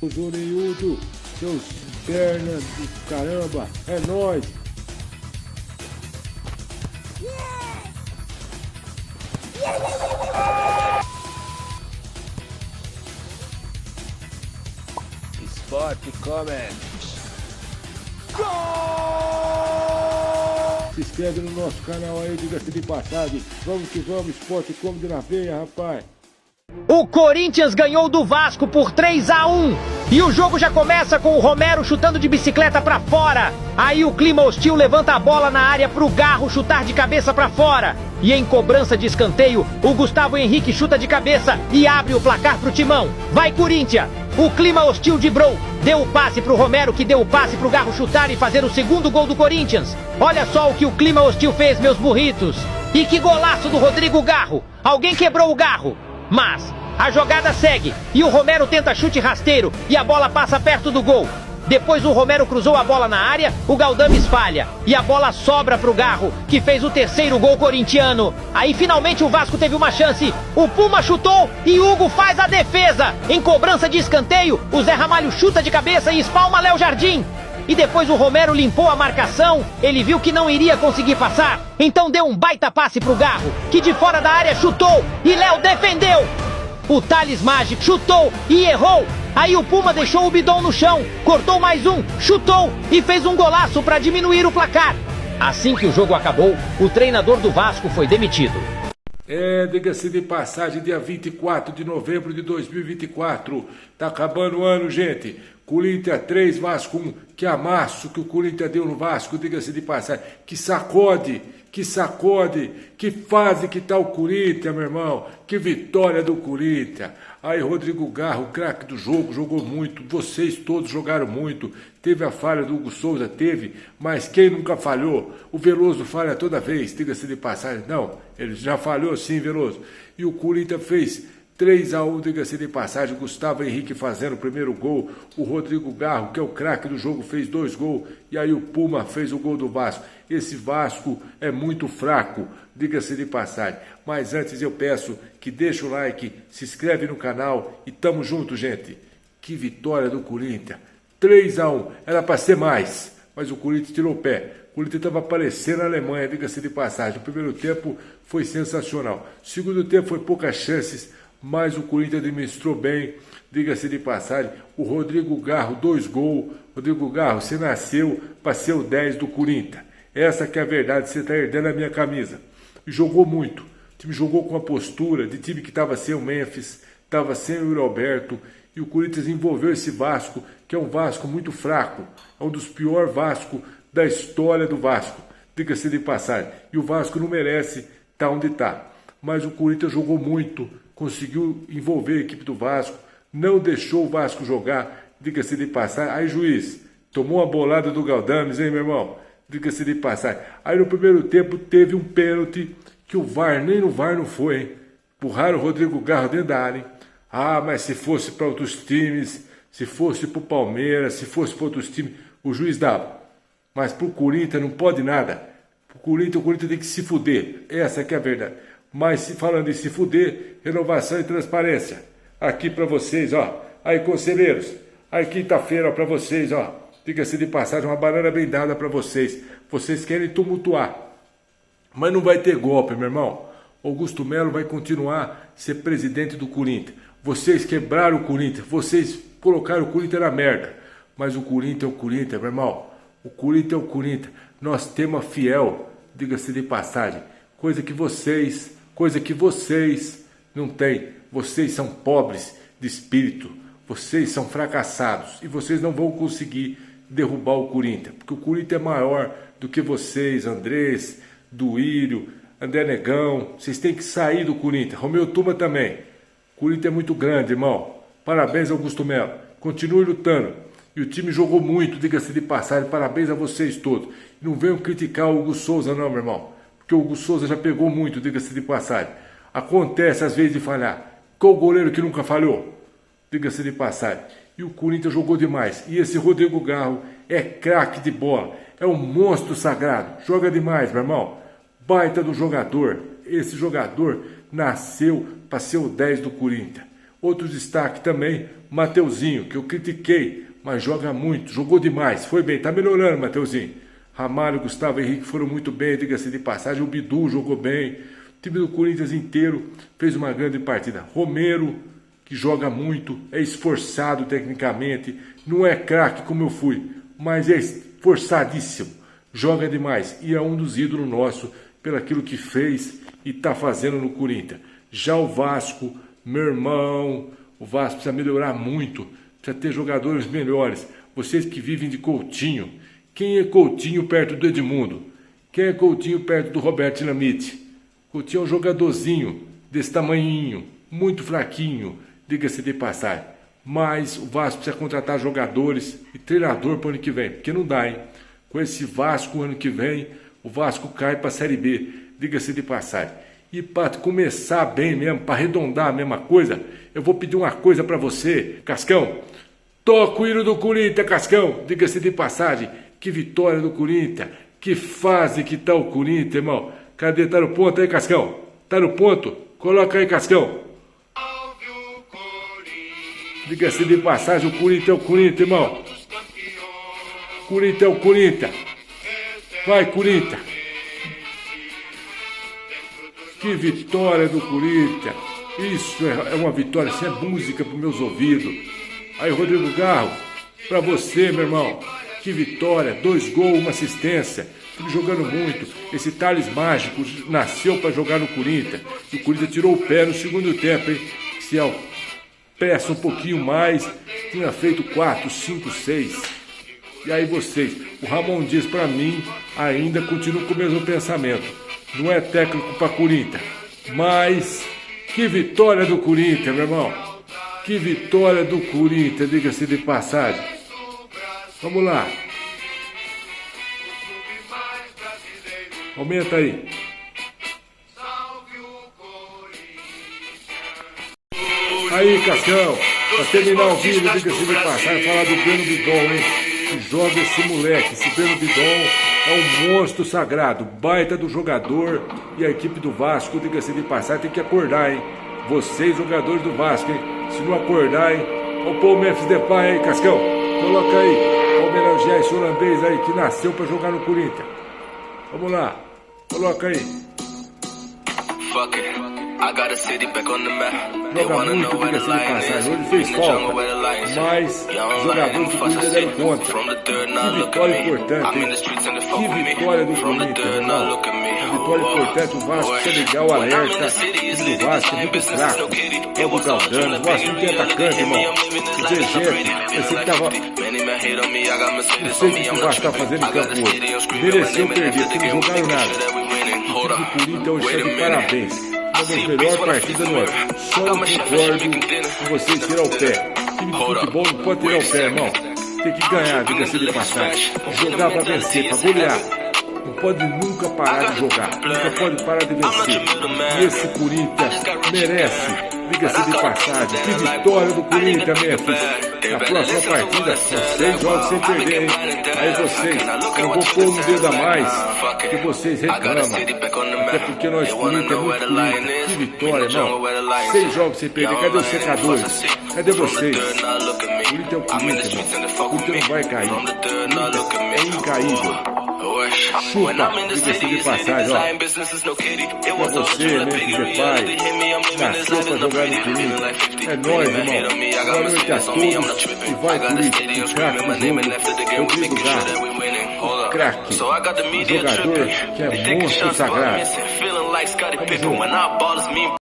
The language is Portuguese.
O Zonildo, seus perna do caramba, é nóis. Sport Comment. Se inscreve no nosso canal aí, diga-se de passagem. Vamos que vamos, Sport Comedy na veia, rapaz. O Corinthians ganhou do Vasco por 3-1. E o jogo já começa com o Romero chutando de bicicleta pra fora. Aí o clima hostil levanta a bola na área pro Garro chutar de cabeça pra fora. E em cobrança de escanteio, o Gustavo Henrique chuta de cabeça e abre o placar pro Timão. Vai, Corinthians! O clima hostil de Brou deu o passe pro Romero, que deu o passe pro Garro chutar e fazer o segundo gol do Corinthians. Olha só o que o clima hostil fez, meus burritos. E que golaço do Rodrigo Garro. Alguém quebrou o Garro. Mas a jogada segue e o Romero tenta chute rasteiro e a bola passa perto do gol. Depois o Romero cruzou a bola na área, o Galdames falha e a bola sobra pro Garro, que fez o terceiro gol corintiano. Aí finalmente o Vasco teve uma chance, o Puma chutou e Hugo faz a defesa. Em cobrança de escanteio, o Zé Ramalho chuta de cabeça e espalma Léo Jardim. E depois o Romero limpou a marcação, ele viu que não iria conseguir passar, então deu um baita passe pro Garro, que de fora da área chutou e Léo defendeu. O Thales Magic chutou e errou. Aí o Puma deixou o bidon no chão, cortou mais um, chutou e fez um golaço para diminuir o placar. Assim que o jogo acabou, o treinador do Vasco foi demitido. Diga-se de passagem, dia 24 de novembro de 2024. Tá acabando o ano, gente. Corinthians 3, Vasco 1. Que amasso que o Corinthians deu no Vasco, diga-se de passagem. Que sacode, que fase que tá o Corinthians, meu irmão. Que vitória do Corinthians. Aí Rodrigo Garro, craque do jogo, jogou muito. Vocês todos jogaram muito. Teve a falha do Hugo Souza, teve. Mas quem nunca falhou? O Veloso falha toda vez, diga-se de passagem. Não, ele já falhou sim, Veloso. E o Corinthians fez 3-1, diga-se de passagem. Gustavo Henrique fazendo o primeiro gol. O Rodrigo Garro, que é o craque do jogo, fez 2 gols. E aí o Puma fez o gol do Vasco. Esse Vasco é muito fraco, diga-se de passagem. Mas antes eu peço que deixe o like, se inscreve no canal e tamo junto, gente. Que vitória do Corinthians. 3-1, era para ser mais, mas o Corinthians tirou o pé. O Corinthians estava aparecendo na Alemanha, diga-se de passagem. O primeiro tempo foi sensacional. O segundo tempo foi poucas chances, mas o Corinthians administrou bem, diga-se de passagem. O Rodrigo Garro, 2 gols. Rodrigo Garro, você nasceu para ser o 10 do Corinthians. Essa que é a verdade, você está herdando a minha camisa. E jogou muito. O time jogou com a postura de time que estava sem o Memphis, estava sem o Yuri Alberto. E o Corinthians envolveu esse Vasco, que é um Vasco muito fraco. É um dos piores Vasco da história do Vasco, diga-se de passagem. E o Vasco não merece estar onde está. Mas o Corinthians jogou muito, conseguiu envolver a equipe do Vasco, não deixou o Vasco jogar, diga-se de passagem. Aí, juiz, tomou uma bolada do Galdames, hein, meu irmão? Diga-se de passagem. Aí no primeiro tempo teve um pênalti que o VAR, nem no VAR não foi, hein? Empurraram o Rodrigo Garro dentro da área, hein? Ah, mas se fosse para outros times, se fosse para o Palmeiras, se fosse para outros times, o juiz dava. Mas para o Corinthians não pode nada. O Corinthians tem que se fuder. Essa que é a verdade. Mas falando em se fuder, renovação e transparência. Aqui para vocês, ó. Aí, conselheiros. Aí, quinta-feira, para vocês, ó. Diga-se de passagem, uma banana bem dada para vocês. Vocês querem tumultuar. Mas não vai ter golpe, meu irmão. Augusto Melo vai continuar a ser presidente do Corinthians. Vocês quebraram o Corinthians. Vocês colocaram o Corinthians na merda. Mas o Corinthians é o Corinthians, meu irmão. O Corinthians é o Corinthians. Nós temos a fiel, diga-se de passagem. Coisa que vocês não têm. Vocês são pobres de espírito. Vocês são fracassados. E vocês não vão conseguir derrubar o Corinthians. Porque o Corinthians é maior do que vocês, Andrés, Duírio, André Negão. Vocês têm que sair do Corinthians. Romeu Tuma também. O Corinthians é muito grande, irmão. Parabéns, Augusto Melo. Continue lutando. E o time jogou muito, diga-se de passagem. Parabéns a vocês todos. Não venham criticar o Hugo Souza, não, meu irmão. Porque o Hugo Souza já pegou muito, diga-se de passagem. Acontece às vezes de falhar. Qual o goleiro que nunca falhou? Diga-se de passagem. E o Corinthians jogou demais. E esse Rodrigo Garro é craque de bola. É um monstro sagrado. Joga demais, meu irmão. Baita do jogador. Esse jogador nasceu para ser o 10 do Corinthians. Outro destaque também, Mateuzinho, que eu critiquei, mas joga muito, jogou demais, foi bem, tá melhorando, Mateuzinho. Ramalho e Gustavo Henrique foram muito bem, diga-se de passagem, o Bidu jogou bem, o time do Corinthians inteiro fez uma grande partida. Romero, que joga muito, é esforçado tecnicamente, não é craque como eu fui, mas é esforçadíssimo, joga demais e é um dos ídolos nossos pelo aquilo que fez e está fazendo no Corinthians. Já o Vasco, meu irmão, o Vasco precisa melhorar muito, precisa ter jogadores melhores. Vocês que vivem de Coutinho, quem é Coutinho perto do Edmundo? Quem é Coutinho perto do Roberto Dinamite? Coutinho é um jogadorzinho desse tamanhinho, muito fraquinho, diga-se de passagem. Mas o Vasco precisa contratar jogadores e treinador para o ano que vem, porque não dá, hein? Com esse Vasco, ano que vem, o Vasco cai para a Série B, diga-se de passagem. E para começar bem mesmo, para arredondar a mesma coisa, eu vou pedir uma coisa para você, Cascão. Toca o hino do Corinthians, Cascão, diga-se de passagem. Que vitória do Corinthians, que fase que tá o Corinthians, irmão. Cadê? Tá no ponto aí, Cascão? Tá no ponto? Coloca aí, Cascão. Diga-se de passagem, o Corinthians é o Corinthians, irmão. Corinthians é o Corinthians. Vai, Corinthians. Que vitória do Corinthians. Isso é uma vitória, isso é música para os meus ouvidos. Aí, Rodrigo Garro, para você, meu irmão. Que vitória, 2 gols, 1 assistência. Time jogando muito. Esse Thales Mágico nasceu para jogar no Corinthians. E o Corinthians tirou o pé no segundo tempo, hein? Se peça um pouquinho mais, tinha feito 4, 5, 6. E aí vocês, o Ramon Dias para mim ainda continua com o mesmo pensamento. Não é técnico para Corinthians, mas que vitória do Corinthians, meu irmão. Que vitória do Corinthians, diga-se de passagem. Vamos lá. Aumenta aí. Aí, Cascão, pra terminar o vídeo, diga-se de passagem, falar do Breno Bidon, hein? Que joga esse moleque. Esse Breno Bidon é um monstro sagrado, baita do jogador. E a equipe do Vasco, diga-se de passagem, tem que acordar, hein? Vocês, jogadores do Vasco, hein? Se não acordar, hein? Vamos pôr o Memphis Depay aí, Cascão. Coloca aí. Homenagear esse holandês aí que nasceu pra jogar no Corinthians. Vamos lá. Coloca aí. Fuck it. I gotta city back on the map. They Joga wanna muito, know where the diga-se de line is. passagem. Hoje fez In the jungle falta, where the lions mas Young jogadores lion, do fuck Corinthians the deram city. conta. From the dirt, now Que look at vitória me. importante, I'm in hein? the streets and they fuck Que with me. vitória do From the Corinthians, dirt, now irmão. look at me. Vitória importante, o Vasco precisa ligar o alerta. O time do Vasco é muito fraco. Todo o Galdano, o Vasco não tem atacante, irmão. O Vegeta, eu sei que tava... Não sei o que o Vasco tá fazendo em campo hoje. Mereceu perder, porque não jogaram nada. O time do Corinthians hoje está de parabéns. Uma das melhores partidas do ano. Só não concordo com vocês tirar o pé. Time de futebol não pode tirar o pé, irmão. Tem que ganhar, diga-se de passagem. Jogar para vencer, para golear. Não pode nunca parar de jogar. Nunca pode parar de vencer. E esse Corinthians merece, diga-se de passagem. Que vitória do Corinthians, Memphis. Na próxima partida, são 6 jogos sem perder, hein? Aí vocês, eu vou pôr um dedo a mais, que vocês reclamam. Até porque nós Corinthians é muito Corinthians. Que vitória, irmão. 6 jogos sem perder. Cadê os secadores? Cadê vocês? Corinthians é o Corinthians, irmão. Corinthians não vai cair. Corinthians é incaível. Chupa, diga-se de passagem, ó. Pra você, Memphis Depay, nasceu pra jogar no Corinthians. É nóis, irmão. Boa noite a todos. E vai, Corinthians. O craque do jogo, Rodrigo Garro. Craque. Jogador que é monstro sagrado. Vamos junto.